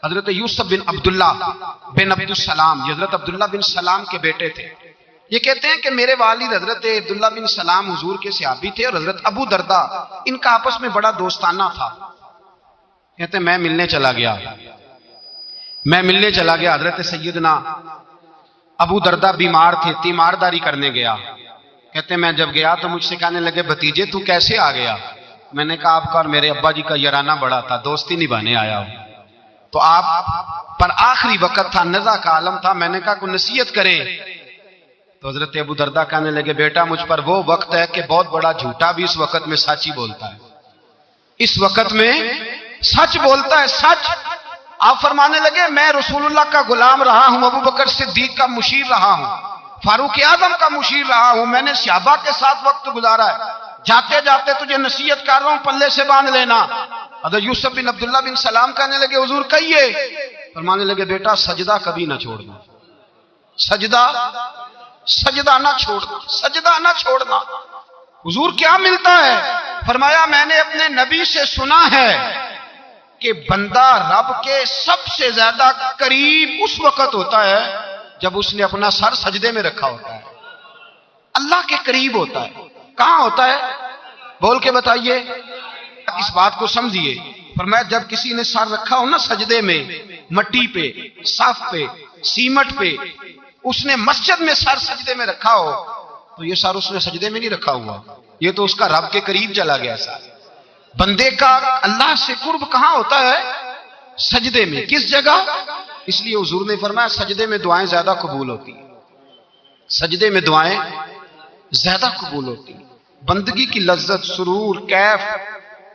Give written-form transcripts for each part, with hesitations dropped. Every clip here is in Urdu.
حضرت یوسف بن عبداللہ بن عبدالسلام، یہ حضرت عبداللہ بن سلام کے بیٹے تھے۔ یہ کہتے ہیں کہ میرے والد حضرت عبداللہ بن سلام حضور کے صحابی تھے، اور حضرت ابو دردہ ان کا آپس میں بڑا دوستانہ تھا۔ کہتے ہیں میں ملنے چلا گیا حضرت سیدنا ابو دردہ بیمار تھے، تیمارداری کرنے گیا۔ کہتے ہیں میں جب گیا تو مجھ سے کہنے لگے بھتیجے تو کیسے آ گیا؟ میں نے کہا آپ کا اور میرے ابا جی کا یارانہ بڑا تھا، دوستی نبھانے آیا ہوں، تو آپ پر آخری وقت تھا، نزع کا عالم تھا، میں نے کہا کوئی نصیحت کرے۔ تو حضرت ابو دردہ کہنے لگے بیٹا مجھ پر وہ وقت ہے کہ بہت بڑا جھوٹا بھی اس وقت میں سچ ہی بولتا ہے، اس وقت میں سچ بولتا ہے، سچ۔ آپ فرمانے لگے میں رسول اللہ کا غلام رہا ہوں، ابو بکر صدیق کا مشیر رہا ہوں، فاروق اعظم کا مشیر رہا ہوں، میں نے صحابہ کے ساتھ وقت گزارا ہے، جاتے جاتے تجھے نصیحت کر رہا ہوں، پلے سے باندھ لینا۔ حضرت یوسف بن عبداللہ بن سلام کہنے لگے حضور کہیے۔ فرمانے لگے بیٹا سجدہ کبھی نہ چھوڑنا، سجدہ نہ چھوڑنا۔ حضور کیا ملتا ہے؟ فرمایا میں نے اپنے نبی سے سنا ہے کہ بندہ رب کے سب سے زیادہ قریب اس وقت ہوتا ہے جب اس نے اپنا سر سجدے میں رکھا ہوتا ہے، اللہ کے قریب ہوتا ہے۔ کہاں ہوتا ہے؟ بول کے بتائیے، اس بات کو سمجھیے۔ فرمایا جب کسی نے سر رکھا ہو نا سجدے میں، مٹی پہ، صاف پہ، سیمٹ پہ، اس نے مسجد میں سر سجدے میں رکھا ہو تو یہ سر اس نے سجدے میں نہیں رکھا ہوا، یہ تو اس کا رب کے قریب چلا گیا سر۔ بندے کا اللہ سے قرب کہاں ہوتا ہے؟ سجدے میں۔ کس جگہ؟ اس لیے حضور نے فرمایا سجدے میں دعائیں زیادہ قبول ہوتی ہیں، سجدے میں دعائیں زیادہ قبول ہوتی ہیں۔ بندگی کی لذت، سرور، کیف،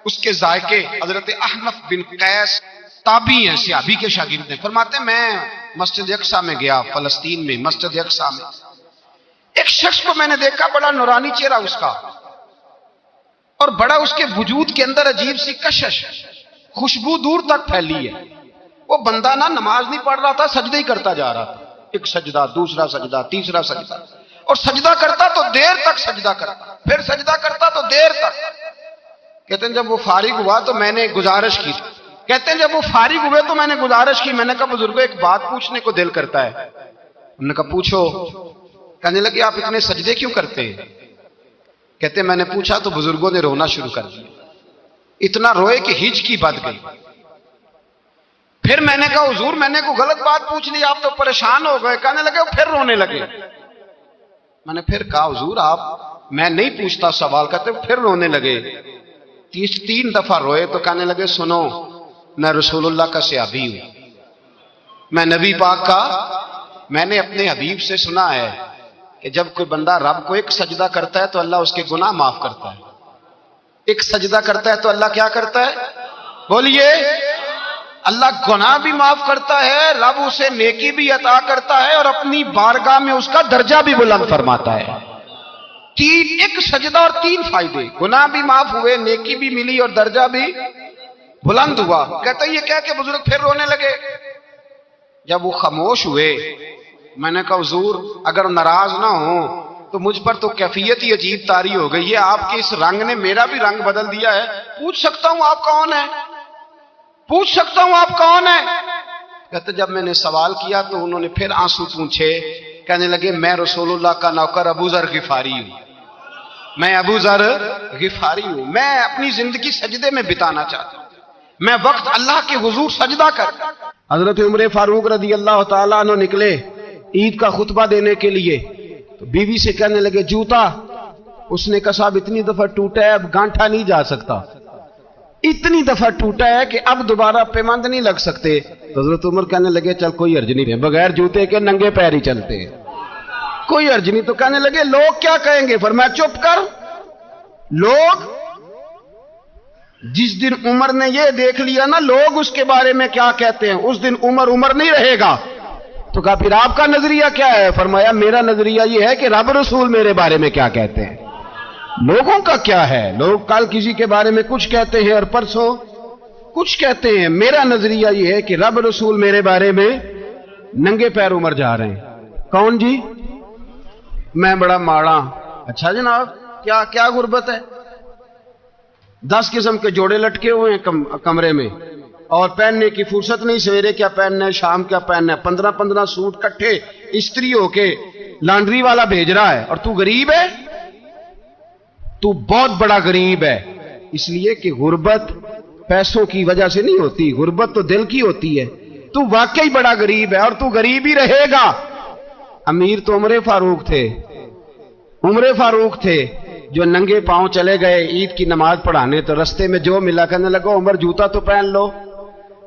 اس کے ذائقے۔ حضرت احنف بن قیس تابعی ہیں، صحابی کے شاگرد ہیں، فرماتے ہیں میں مسجد اقصی میں گیا، فلسطین میں مسجد اقصی میں، ایک شخص کو میں نے دیکھا، بڑا نورانی چہرہ اس کا، اور بڑا اس کے وجود کے اندر عجیب سی کشش، خوشبو دور تک پھیلی ہے۔ وہ بندہ نہ نماز نہیں پڑھ رہا تھا، سجدے ہی کرتا جا رہا تھا، ایک سجدہ، دوسرا سجدہ، تیسرا سجدہ، اور سجدہ کرتا تو دیر تک سجدہ کرتا، پھر سجدہ کرتا تو دیر تک۔ کہتے ہیں جب وہ فارغ ہوا تو میں نے گزارش کی، میں نے کہا بزرگوں ایک بات پوچھنے کو دل کرتا ہے۔ انہوں نے کہا پوچھو۔ کہنے لگے آپ اتنے سجدے کیوں کرتے ہیں؟ کہتے ہیں میں نے پوچھا تو بزرگوں نے رونا شروع کر دیا، اتنا روئے کہ ہچکی بد گئی۔ پھر میں نے کہا حضور میں نے کوئی غلط بات پوچھ لی، آپ تو پریشان ہو گئے۔ کہنے لگے پھر رونے لگے۔ میں نے پھر کہا حضور آپ، میں نہیں پوچھتا سوال، کرتے پھر رونے لگے۔ 3 دفعہ روئے تو کہنے لگے سنو میں رسول اللہ کا صحابی ہوں، میں نبی پاک کا، میں نے اپنے حبیب سے سنا ہے کہ جب کوئی بندہ رب کو ایک سجدہ کرتا ہے تو اللہ اس کے گناہ معاف کرتا ہے، ایک سجدہ کرتا ہے تو اللہ کیا کرتا ہے؟ بولیے، اللہ گناہ بھی معاف کرتا ہے، رب اسے نیکی بھی عطا کرتا ہے، اور اپنی بارگاہ میں اس کا درجہ بھی بلند فرماتا ہے۔ ایک سجدہ اور 3 فائدے، گناہ بھی معاف ہوئے، نیکی بھی ملی، اور درجہ بھی بلند ہوا۔ کہتا یہ کہہ کہ بزرگ پھر رونے لگے۔ جب وہ خاموش ہوئے میں نے کہا حضور اگر ناراض نہ ہوں تو مجھ پر تو کیفیت ہی عجیب طاری ہو گئی ہے، آپ کے اس رنگ نے میرا بھی رنگ بدل دیا ہے، پوچھ سکتا ہوں آپ کون ہیں؟ پوچھ سکتا ہوں آپ کون ہیں؟ کہتے جب میں نے سوال کیا تو انہوں نے پھر آنسو پوچھے، کہنے لگے میں رسول اللہ کا نوکر ابو ذر غفاری ہوں، میں ابو ذر غفاری ہوں، میں اپنی زندگی سجدے میں بتانا چاہتا ہوں، میں وقت اللہ کے حضور سجدہ کر۔ حضرت عمر فاروق رضی اللہ تعالیٰ عنہ نکلے عید کا خطبہ دینے کے لیے، تو بیوی سے کہنے لگے جوتا، اس نے کہا صاحب اتنی دفعہ ٹوٹا ہے اب گانٹھا نہیں جا سکتا، اتنی دفعہ ٹوٹا ہے کہ اب دوبارہ پیمند نہیں لگ سکتے۔ تو حضرت عمر کہنے لگے چل کوئی حرج نہیں ہے، بغیر جوتے کے ننگے پیر ہی چلتے ہیں، کوئی حرج نہیں۔ تو کہنے لگے لوگ کیا کہیں گے؟ فرمایا چپ کر، لوگ جس دن عمر نے یہ دیکھ لیا نا لوگ اس کے بارے میں کیا کہتے ہیں، اس دن عمر نہیں رہے گا۔ تو کہا پھر آپ کا نظریہ کیا ہے؟ فرمایا میرا نظریہ یہ ہے کہ رب رسول میرے بارے میں کیا کہتے ہیں، لوگوں کا کیا ہے؟ لوگ کل کسی کے بارے میں کچھ کہتے ہیں اور پرسوں کچھ کہتے ہیں، میرا نظریہ یہ ہے کہ رب رسول میرے بارے میں ننگے پیر عمر جا رہے ہیں۔ کون جی؟ میں بڑا ماڑا۔ اچھا جناب کیا غربت ہے؟ 10 قسم کے جوڑے لٹکے ہوئے ہیں کمرے میں، اور پہننے کی فرصت نہیں، سویرے کیا پہننا ہے، شام کیا پہننا ہے، 15 سوٹ کٹھے استری ہو کے لانڈری والا بھیج رہا ہے، اور تو غریب ہے، تو بہت بڑا غریب ہے۔ اس لیے کہ غربت پیسوں کی وجہ سے نہیں ہوتی، غربت تو دل کی ہوتی ہے۔ تو واقعی بڑا غریب ہے اور تو غریب ہی رہے گا۔ امیر تو عمر فاروق تھے، عمر فاروق تھے جو ننگے پاؤں چلے گئے عید کی نماز پڑھانے، تو رستے میں جو ملا کہنے لگا عمر جوتا تو پہن لو۔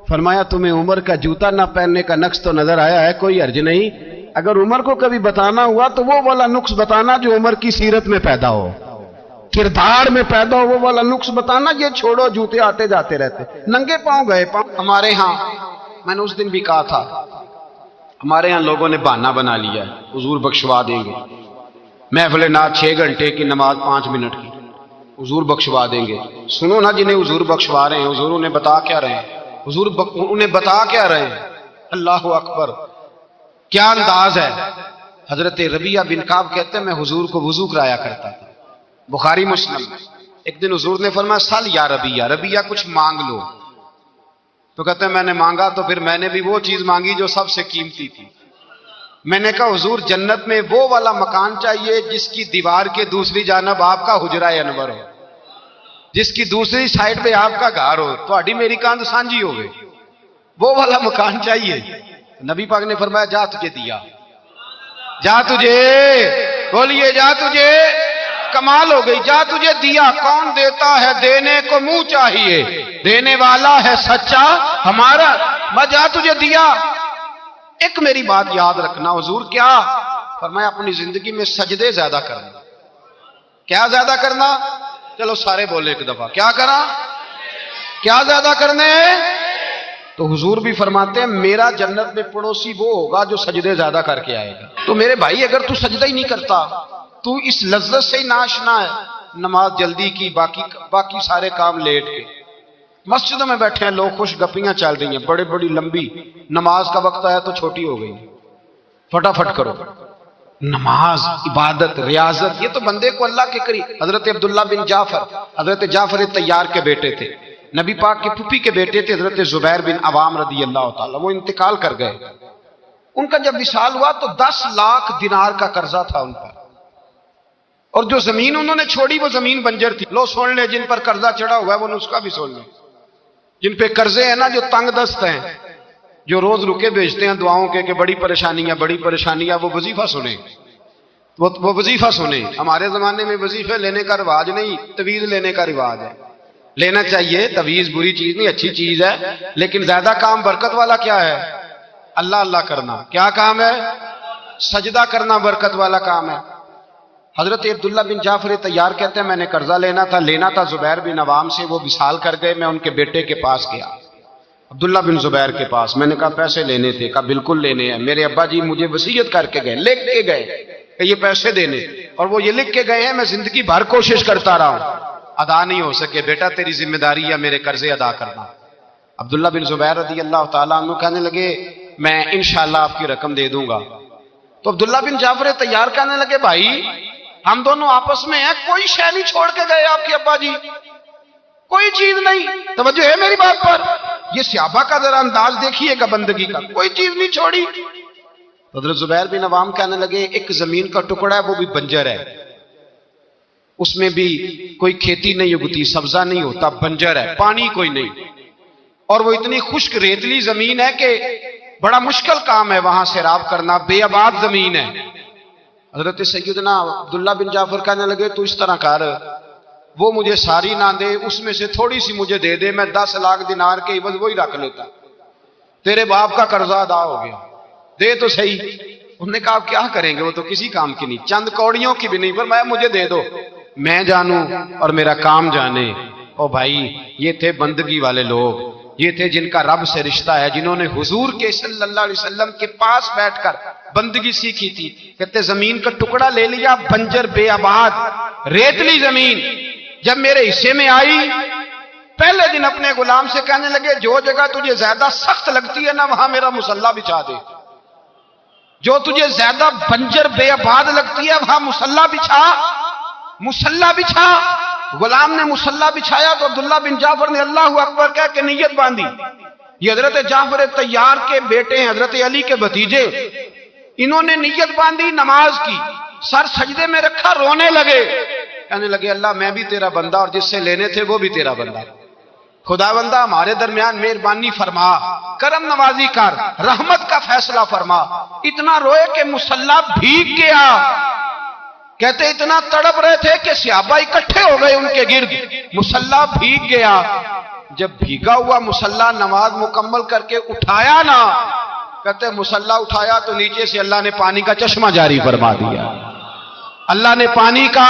فرمایا تمہیں عمر کا جوتا نہ پہننے کا نقص تو نظر آیا ہے، کوئی حرج نہیں، اگر عمر کو کبھی بتانا ہوا تو وہ والا نقص بتانا جو عمر کی سیرت میں پیدا ہو، کردار میں پیدا ہو، وہ والا نقص بتانا، یہ چھوڑو جوتے آتے جاتے رہتے۔ ننگے پاؤں گئے۔ ہمارے ہاں میں نے اس دن بھی کہا تھا، ہمارے ہاں لوگوں نے بہانہ بنا لیا ہے حضور بخشوا دیں گے، محفل نعت 6 گھنٹے کی، نماز 5 منٹ کی، حضور بخشوا دیں گے۔ سنو نا، جنہیں حضور بخشوا رہے ہیں حضور انہیں بتا کیا رہے ہیں، حضور انہیں بتا کیا رہے ہیں؟ اللہ اکبر، کیا انداز ہے۔ حضرت ربیعہ بن کعب کہتے ہیں میں حضور کو وضو کرایا کرتا تھا، بخاری مسلم۔ ایک دن حضور نے فرمایا سل یا ربیعہ، ربیعہ کچھ مانگ لو۔ تو کہتے ہیں میں نے مانگا تو پھر میں نے بھی وہ چیز مانگی جو سب سے قیمتی تھی۔ میں نے کہا حضور جنت میں وہ والا مکان چاہیے جس کی دیوار کے دوسری جانب آپ کا حجرہ انور ہو، جس کی دوسری سائڈ پہ آپ کا گھر ہو، تو اڈی میری کاند سانجی ہو گئی، وہ والا مکان چاہیے۔ نبی پاک نے فرمایا جا تجھے دیا، جا تجھے، بولیے جا تجھے، کمال ہو گئی، جا تجھے دیا۔ کون دیتا ہے؟ دینے کو منہ چاہیے، دینے والا ہے سچا ہمارا، میں جا تجھے دیا۔ ایک میری بات یاد رکھنا، حضور کیا فرمایا؟ اپنی زندگی میں سجدے زیادہ کرنا۔ کیا زیادہ کرنا؟ چلو سارے بولے ایک دفعہ، کیا کرا؟ کیا زیادہ کرنے؟ تو حضور بھی فرماتے ہیں میرا جنت میں پڑوسی وہ ہوگا جو سجدے زیادہ کر کے آئے گا۔ تو میرے بھائی اگر تو سجدہ ہی نہیں کرتا، تو اس لذت سے ہی ناشنا ہے، نماز جلدی کی، باقی سارے کام لیٹ کے، مسجدوں میں بیٹھے ہیں لوگ، خوش گپیاں چل رہی ہیں، بڑے بڑی لمبی، نماز کا وقت آیا تو چھوٹی ہو گئی، فٹافٹ کرو۔ نماز، عبادت، ریاضت، یہ تو بندے کو اللہ کے قریب۔ حضرت عبداللہ بن جعفر، حضرت جعفر طیار کے بیٹے تھے، نبی پاک کی پھوپھی کے بیٹے تھے حضرت زبیر بن عوام رضی اللہ تعالیٰ، وہ انتقال کر گئے۔ ان کا جب وصال ہوا تو 10 لاکھ دینار کا قرضہ تھا ان پر، اور جو زمین انہوں نے چھوڑی وہ زمین بنجر تھی۔ لو سن لے، جن پر قرضہ چڑھا ہوا ہے وہ نسخہ بھی سن لے، جن پہ قرضے ہیں نا، جو تنگ دست ہیں، جو روز رکے بھیجتے ہیں دعاؤں کے کہ بڑی پریشانیاں بڑی پریشانیاں، وہ وظیفہ سنیں، وہ وظیفہ سنیں۔ ہمارے زمانے میں وظیفے لینے کا رواج نہیں، تویز لینے کا رواج ہے۔ لینا چاہیے، تویز بری چیز نہیں، اچھی چیز ہے، لیکن زیادہ کام برکت والا کیا ہے؟ اللہ اللہ کرنا۔ کیا کام ہے؟ سجدہ کرنا برکت والا کام ہے۔ حضرت عبداللہ بن جعفر طیار کہتے ہیں میں نے قرضہ لینا تھا زبیر بن عوام سے، وہ وصال کر گئے، میں ان کے بیٹے کے پاس گیا، عبداللہ بن زبیر کے پاس۔ میں نے کہا پیسے لینے تھے، کہا بالکل لینے ہیں، میرے ابا جی مجھے وصیت کر کے گئے، لکھ کے گئے کہ یہ پیسے دینے، اور وہ یہ لکھ کے گئے ہیں، میں زندگی بھر کوشش کرتا رہا ہوں، ادا نہیں ہو سکے، بیٹا تیری ذمہ داری ہے میرے قرضے ادا کرنا۔ عبداللہ بن زبیر رضی اللہ تعالیٰ عنہ کہنے لگے میں انشاءاللہ آپ کی رقم دے دوں گا۔ تو عبداللہ بن جعفر طیار کہنے لگے بھائی ہم دونوں آپس میں ہیں، کوئی شے نہیں چھوڑ کے گئے آپ کے ابا جی، کوئی چیز نہیں، توجہ ہے میری بات پر؟ یہ صحابہ کا ذرا انداز دیکھیے گا بندگی کا، کوئی چیز نہیں چھوڑی۔ حضرت زبیر بن عوام کہنے لگے ایک زمین کا ٹکڑا ہے وہ بھی بنجر ہے، اس میں بھی کوئی کھیتی نہیں اگتی، سبزہ نہیں ہوتا، بنجر ہے، پانی کوئی نہیں، اور وہ اتنی خشک ریتلی زمین ہے کہ بڑا مشکل کام ہے وہاں سیراب کرنا، بے آباد زمین ہے۔ حضرت سیدنا عبداللہ بن جعفر کہنے لگے تو اس طرح کر، وہ مجھے ساری نہ دے، اس میں سے تھوڑی سی مجھے دے دے، میں 10 لاکھ دینار کے عوض وہی رکھ لیتا، تیرے باپ کا قرضہ ادا ہو گیا، دے تو صحیح۔ انہوں نے کہا کیا کریں گے، وہ تو کسی کام کی نہیں، چند کوڑیوں کی بھی نہیں، پر میں مجھے دے دو، میں جانوں اور میرا کام جانے۔ او بھائی یہ تھے بندگی والے لوگ، یہ تھے جن کا رب سے رشتہ ہے، جنہوں نے حضور کے صلی اللہ علیہ وسلم کے پاس بیٹھ کر بندگی سیکھی تھی۔ کہتے زمین کا ٹکڑا لے لیا، بنجر بے آباد ریتلی زمین، جب میرے حصے میں آئی پہلے دن اپنے غلام سے کہنے لگے جو جگہ تجھے زیادہ سخت لگتی ہے نا وہاں میرا مصلی بچھا دے، جو تجھے زیادہ بنجر بے آباد لگتی ہے وہاں مصلی بچھا، مصلی بچھا۔ غلام نے مصلی بچھایا تو عبداللہ بن جعفر نے اللہ اکبر کہہ کے نیت باندھی، یہ حضرت جعفر طیار کے بیٹے ہیں، حضرت علی کے بھتیجے. انہوں نے نیت باندھی نماز کی، سر سجدے میں رکھا، رونے لگے، کہنے لگے اللہ میں بھی تیرا بندہ اور جس سے لینے تھے وہ بھی تیرا بندہ، خدا بندہ ہمارے درمیان مہربانی فرما، کرم نوازی کر، رحمت کا فیصلہ فرما. اتنا روئے کہ مصلی بھیگ گیا. کہتے اتنا تڑپ رہے تھے کہ صحابہ اکٹھے ہو گئے ان کے گرد، مصلی بھیگ گیا. جب بھیگا ہوا مصلی نماز مکمل کر کے اٹھایا نا، کہتے مصلی اٹھایا تو نیچے سے اللہ نے پانی کا چشمہ جاری فرما دیا. اللہ نے پانی کا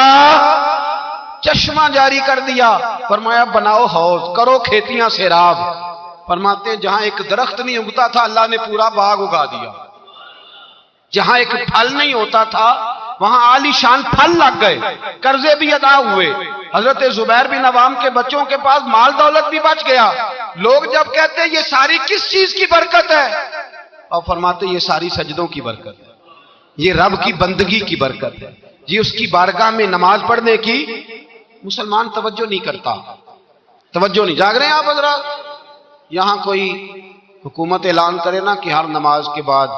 چشمہ جاری کر دیا. فرمایا بناؤ حوض، کرو کھیتیاں سیراب. فرماتے ہیں جہاں ایک درخت نہیں اگتا تھا اللہ نے پورا باغ اگا دیا. جہاں ایک پھل نہیں ہوتا تھا وہاں عالی شان پھل لگ گئے، قرضے بھی ادا ہوئے. حضرت زبیر بن عوام کے بچوں کے پاس مال دولت بھی بچ گیا. لوگ جب کہتے ہیں یہ ساری کس چیز کی برکت ہے، اور فرماتے یہ ساری سجدوں کی برکت ہے، یہ رب کی بندگی کی برکت ہے. جی اس کی بارگاہ میں نماز پڑھنے کی مسلمان توجہ نہیں کرتا، توجہ نہیں. جاگ رہے ہیں آپ حضرات؟ یہاں کوئی حکومت اعلان کرے نا کہ ہر نماز کے بعد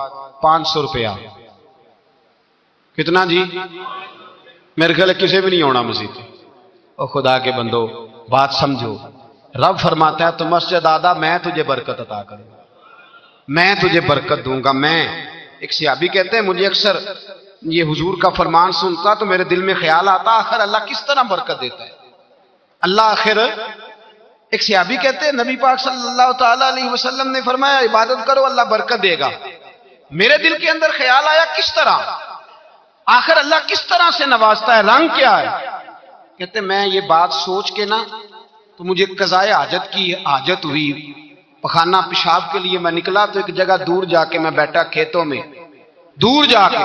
500 روپیہ، کتنا جی؟ میرے خیال کسی بھی نہیں ہونا مسجد. او خدا کے بندو بات سمجھو. رب فرماتا ہے تو مسجد آدھا میں تجھے برکت عطا کروں، میں تجھے برکت دوں گا. میں ایک صحابی کہتے ہیں مجھے اکثر یہ حضور کا فرمان سنتا تو میرے دل میں خیال آتا آخر اللہ کس طرح برکت دیتا ہے اللہ آخر. ایک صحابی کہتے ہیں نبی پاک صلی اللہ تعالی علیہ وسلم نے فرمایا عبادت کرو اللہ برکت دے گا. میرے دل کے اندر خیال آیا کس طرح، آخر اللہ کس طرح سے نوازتا ہے، رنگ کیا ہے؟ کہتے میں یہ بات سوچ کے نا تو مجھے قضائے حاجت کی حاجت ہوئی. پخانہ پیشاب کے لیے میں نکلا تو ایک جگہ دور جا کے میں بیٹھا کھیتوں میں، دور جا کے.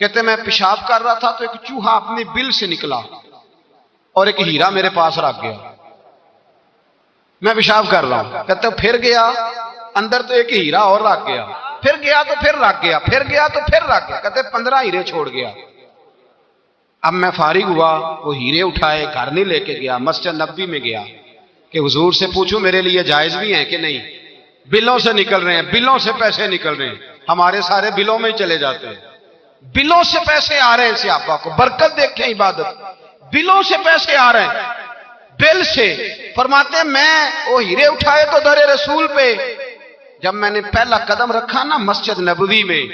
کہتے میں پیشاب کر رہا تھا تو ایک چوہا اپنے بل سے نکلا اور ایک ہیرا میرے پاس رکھ گیا. میں پیشاب کر رہا ہوں، کہتے پھر گیا اندر تو ایک ہیرا اور رکھ گیا، پھر گیا تو پھر رکھ گیا، پھر گیا تو پھر رکھ گیا. کہتے 15 ہیرے چھوڑ گیا. اب میں فارغ ہوا، وہ ہیرے اٹھائے گھر نہیں لے کے گیا، مسجد نبوی میں گیا کہ حضور سے پوچھوں میرے لیے جائز بھی ہیں کہ نہیں. بلوں سے نکل رہے ہیں، بلوں سے پیسے نکل رہے ہیں، ہمارے سارے بلوں میں ہی چلے جاتے ہیں. بلوں سے پیسے آ رہے ہیں صحابہ کو، برکت دیکھیں عبادت، بلوں سے پیسے آ رہے ہیں، بل سے. فرماتے ہیں میں وہ ہیرے اٹھائے تو در رسول پہ جب میں نے پہلا قدم رکھا نا مسجد نبوی میں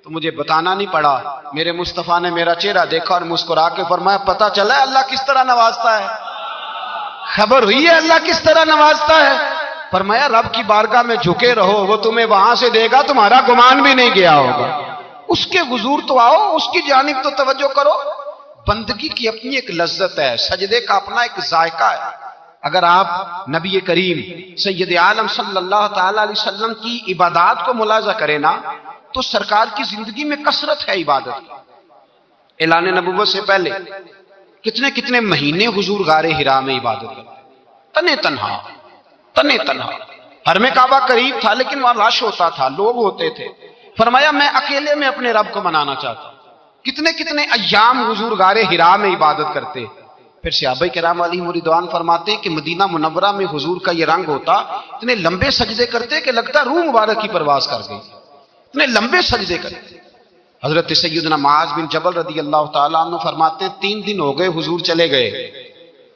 تو مجھے بتانا نہیں پڑا، میرے مصطفیٰ نے میرا چہرہ دیکھا اور مسکرا کے فرمایا پتہ چلا ہے اللہ کس طرح نوازتا ہے، خبر ہوئی ہے اللہ کس طرح نوازتا ہے. فرمایا رب کی بارگاہ میں جھکے رہو، وہ تمہیں وہاں سے دے گا تمہارا گمان بھی نہیں گیا ہوگا. اس کے حضور تو آؤ، اس کی جانب تو توجہ کرو. بندگی کی اپنی ایک لذت ہے، سجدے کا اپنا ایک ذائقہ ہے. اگر آپ نبی کریم سید عالم صلی اللہ تعالی علیہ وسلم کی عبادات کو ملاحظہ کریں نا تو سرکار کی زندگی میں کثرت ہے عبادت. اعلان نبوت سے پہلے کتنے کتنے مہینے حضور غار حرا میں عبادت کرتے، تنے تنہا. حرم کعبہ قریب تھا لیکن وہاں رش ہوتا تھا، لوگ ہوتے تھے. فرمایا میں اکیلے میں اپنے رب کو منانا چاہتا ہوں. کتنے کتنے ایام حضور غار حرا میں عبادت کرتے. پھر صحابہ کرام علیہم رضوان فرماتے ہیں کہ مدینہ منورہ میں حضور کا یہ رنگ ہوتا، اتنے لمبے سجدے کرتے کہ لگتا روح مبارک کی پرواز کر گئی، اتنے لمبے سجدے کرتے. حضرت سیدنا معاذ بن جبل رضی اللہ تعالیٰ عنہ فرماتے ہیں 3 دن ہو گئے حضور چلے گئے،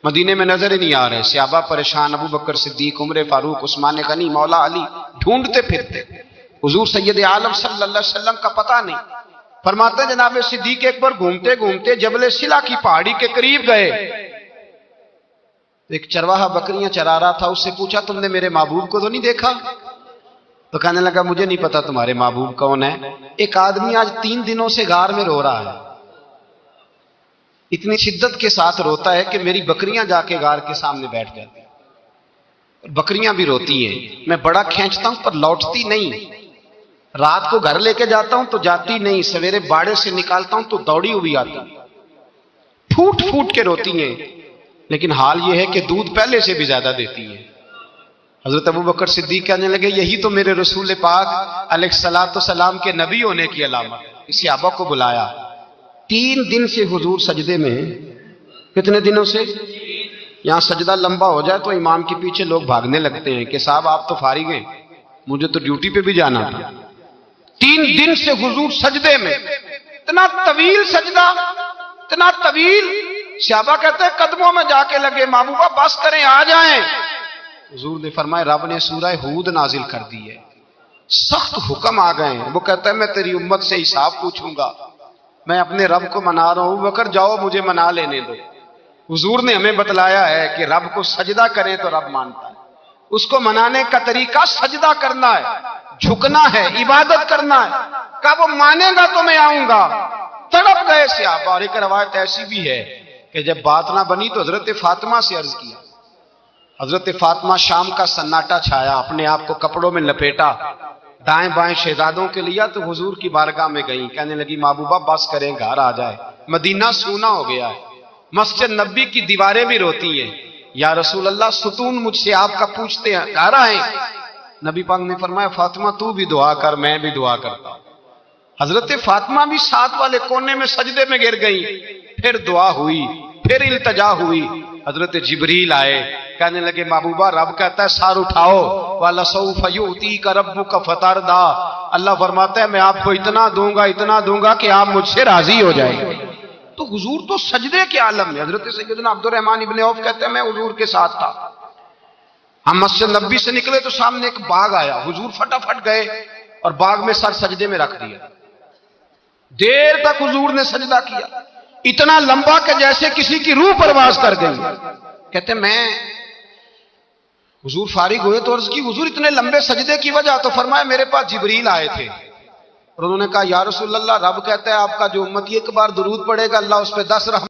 مدینے میں نظر ہی نہیں آ رہے. صحابہ پریشان، ابو بکر صدیق، عمر فاروق، عثمان غنی، مولا علی ڈھونڈتے پھرتے. حضور سید عالم صلی اللہ علیہ وسلم کا پتہ نہیں. فرماتے ہیں جناب صدیق ایک بار گھومتے گھومتے جبل سلا کی پہاڑی کے قریب گئے. ایک چرواہا بکریاں چرا رہا تھا، اس سے پوچھا تم نے میرے محبوب کو تو نہیں دیکھا؟ تو کہنے لگا مجھے نہیں پتا تمہارے محبوب کون ہے. ایک آدمی آج 3 دنوں سے غار میں رو رہا ہے، اتنی شدت کے ساتھ روتا ہے کہ میری بکریاں جا کے غار کے سامنے بیٹھ جاتی ہیں. بکریاں بھی روتی ہیں، میں بڑا کھینچتا ہوں پر لوٹتی نہیں. رات کو گھر لے کے جاتا ہوں تو جاتی نہیں، سویرے باڑے سے نکالتا ہوں تو دوڑی ہوئی آتی، پھوٹ پھوٹ کے روتی ہیں. لیکن حال یہ ہے کہ دودھ پہلے سے بھی زیادہ دیتی ہے. حضرت ابو بکر صدیق کہنے لگے یہی تو میرے رسول پاک علیہ السلام کے نبی ہونے کی علامت ہے. اس صحابہ کو بلایا. 3 دن سے حضور سجدے میں، کتنے دنوں سے؟ یہاں سجدہ لمبا ہو جائے تو امام کے پیچھے لوگ بھاگنے لگتے ہیں کہ صاحب آپ تو فارغ ہیں، مجھے تو ڈیوٹی پہ بھی جانا تھا۔ 3 دن سے حضور سجدے میں، اتنا طویل سجدہ، اتنا طویل، صحابہ کہتے ہیں قدموں میں جا کے لگے، محبوبہ بس کریں آ جائیں۔ حضور نے فرمایا رب نے سورہ ہود نازل کر دی ہے، سخت حکم آ گئے ہیں۔ وہ کہتا ہے میں تیری امت سے حساب پوچھوں گا، میں اپنے رب کو منا رہا ہوں، بکر جاؤ مجھے منا لینے دو۔ حضور نے ہمیں بتلایا ہے کہ رب کو سجدہ کریں تو رب مانتا ہے، اس کو منانے کا طریقہ سجدہ کرنا ہے، جھکنا ہے، عبادت کرنا ہے۔ کہا وہ مانے گا تو میں آؤں گا۔ تڑپ گئے صحابہ۔ اور ایک روایت ایسی بھی ہے کہ جب بات نہ بنی تو حضرت فاطمہ سے عرض کیا۔ حضرت فاطمہ شام کا سناٹا چھایا، اپنے آپ کو کپڑوں میں لپیٹا، دائیں بائیں شہزادوں کے لیا تو حضور کی بارگاہ میں گئیں، کہنے لگی محبوبہ بس کریں گھر آ جائے، مدینہ سونا ہو گیا ہے، مسجد نبی کی دیواریں بھی روتی ہیں، یا رسول اللہ ستون مجھ سے آپ کا پوچھتے ہیں گھر آئیں۔ نبی پاک نے فرمایا فاطمہ تو بھی دعا کر، میں بھی دعا کرتا ہوں۔ حضرت فاطمہ بھی ساتھ والے کونے میں سجدے میں گر گئی، پھر دعا ہوئی، پھر التجا ہوئی۔ حضرت جبریل آئے، کہنے لگے محبوبہ رب کہتا ہے سار اٹھاؤ، وَلَسَوْفَ يُؤْتِيكَ رَبُّكَ فَتَرْضَىٰ، اللہ فرماتا ہے میں آپ کو اتنا دوں گا کہ آپ مجھ سے راضی ہو جائیں گے۔ تو حضور تو سجدے کے عالم میں۔ حضرت سیدنا عبد الرحمن ابن عوف کہتے ہیں میں حضور کے ساتھ تھا، ہم مسجد نبی سے نکلے تو سامنے ایک باغ آیا، حضور فٹافٹ گئے اور باغ میں سر سجدے میں رکھ دیا۔ دیر تک حضور نے سجدہ کیا، اتنا لمبا کہ جیسے کسی کی روح پرواز کر گئی۔ کہتے میں حضور فارغ ہوئے تو عرض کی حضور اتنے لمبے سجدے کی وجہ؟ تو فرمایا میرے پاس جبریل آئے تھے اور انہوں نے کہا یا رسول اللہ رب کہتا ہے آپ کا جو امتی ایک بار درود پڑے گا اللہ اس پہ 10 رحمت